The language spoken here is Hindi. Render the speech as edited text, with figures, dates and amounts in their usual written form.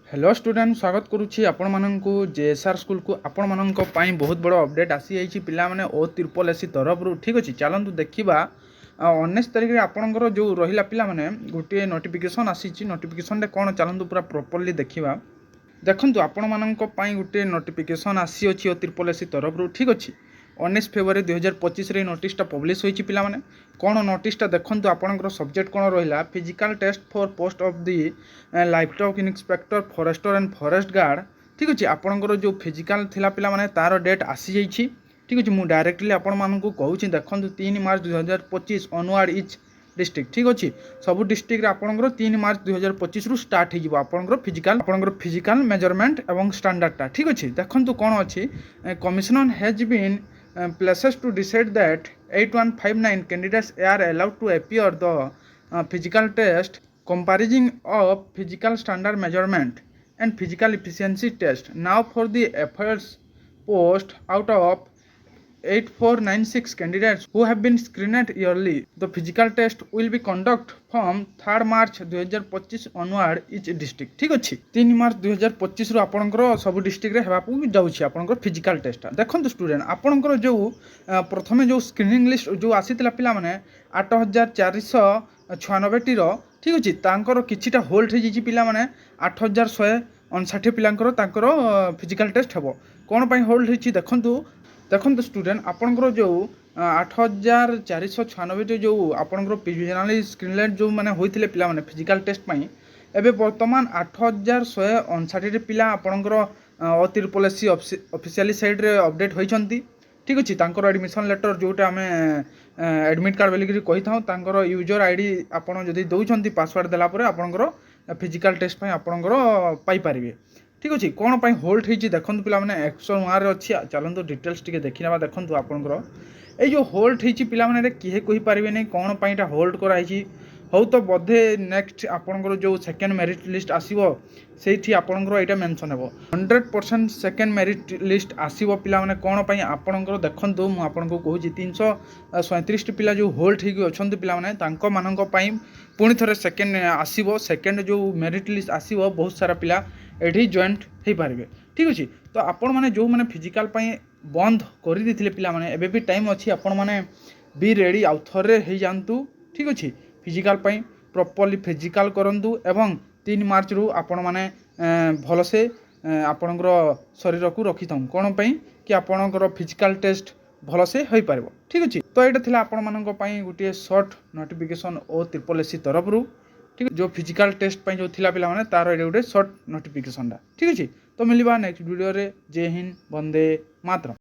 हेलो स्टूडेंट स्वागत करुच्ची आपण माननकु जेएसआर स्कूल को आपण माननक पई बहुत बड़ अपडेट आसी जाइछि पिला माने ओ त्रिपल एसी तरफ रु ठीक अछि चलंतु देखिबा 19 तारिख रे आपणकर जो रहिला पिला माने गोटे नोटिफिकेशन आसीछि नोटिफिकेशन रे कोन चलंतु पूरा प्रॉपर्ली देखिबा देखंतु आपण माननक पई गोटे नोटिफिकेशन आसी अछि ओ त्रिपल एसी तरफ रु ठीक अछि 19 फेब्रुआरी 2025 रे नोटिसटा पब्लिश होइछि पिला माने कोन नोटिसटा देखंतु आपणकर सब्जेक्ट कोन रहिला physical test for post of the livestock inspector forester and forest guard ठीक अछि आपणकर जो फिजिकल थिला पिला माने तार डेट आसी जाइछि ठीक अछि मु डायरेक्टली आपण माननकु कहूछि देखंतु 3 मार्च 2025 ऑनवर्ड इच डिस्ट्रिक्ट ठीक अछि सब डिस्ट्रिक्ट रे आपणकर 3 मार्च 2025 रु स्टार्ट हे जिवो आपणकर फिजिकल मेजरमेंट एवं स्टैंडर्डटा ठीक अछि देखंतु कोन अछि commissioner has been places to decide that 8159 candidates are allowed to appear the physical test comprising of physical standard measurement and physical efficiency test. Now for the FIRS post out of 8496 candidates who have been screened yearly, the physical test will be conducted from 3rd March 2025 onward each district. ठीक अच्छी 3 मार्च 2025 रु आपणकर सब डिस्ट्रिक्ट रे हेबा को जाउछि आपणकर फिजिकल टेस्ट देखंतु स्टूडेंट आपणकर जो प्रथमे जो स्क्रीनिंग लिस्ट जो आसीतला पिला माने 8496 टी रो ठीक अछि तांकर किछिटा होल्ड हे जिछि पिला माने 8159 पिलांकर तांकर फिजिकल टेस्ट हेबो कोन पई होल्ड हेछि देखंतु स्टूडेंट आपणकर जो 8496 जो आपणकर प्रोविजनली स्क्रीनलेट जो माने होइथिले पिला माने फिजिकल टेस्ट पई एबे वर्तमान 8159 पिला आपणकर अतिरपलेसी ऑफिशियली साइट रे अपडेट होइछंती ठीक अछि तांकर एडमिशन लेटर जोटा हमें एडमिट कार्ड बेलिकरी कहि थाउ तांकर यूजर आईडी आपण जदी दउछंती पासवर्ड देला परे आपणकर फिजिकल टेस्ट पई आपणकर पाई परिबे ठीक अच्छे कौन पर होल्ड होती देखो पिला मैंने 101 अच्छी चलते डिटेल्स टी देखने देखो आपंकर ये होल्ड होती पिला मैंने किए कहींपारे नहीं कौन पर होल्ड कराई हो तो बोधे नेक्स्ट आपंकर जो सेकेंड मेरिट लिस्ट आसो से आपंकर यहाँ मेंशन हो 100% सेकेंड मेरिट लिस्ट आसो पिला मैंने कौन पर आपंकर देखो मुझे कहूँ 337 पिला जो होल्ड होती पिला मैंने पुणी थे सेकेंड आसो सेकेंड जो मेरिट लिस्ट आसो बहुत सारा पिला एठी जॉइंट हो पारे ठीक अच्छे तो आपण मैंने जो मैंने फिजिकल बंद कर देते पिला माने एबे भी टाइम अच्छी आपण मैंने बी रेडी आउ थरे हो जातु ठीक अच्छे फिजिकल प्रॉपर्ली फिजिकल करंतु एवं 3 मार्च रु आपण मैंने भलसे आपणकर शरीर को रखी था कौन पर कि आपणकर फिजिकल टेस्ट भलसे हो पार ठीक अच्छे तो यहाँ थी आपण मान गोटे सर्ट नोटिफिकेशन ओ त्रिपल एसी तरफ रू ठीक जो फिजिकल टेस्ट पे जो थिला पिला माने तार एडे गोटे सर्ट नोटिफिकेशन ठीक अच्छे तो मिलवा नेक्स्ट वीडियो रे जय हिंद वंदे मातरम।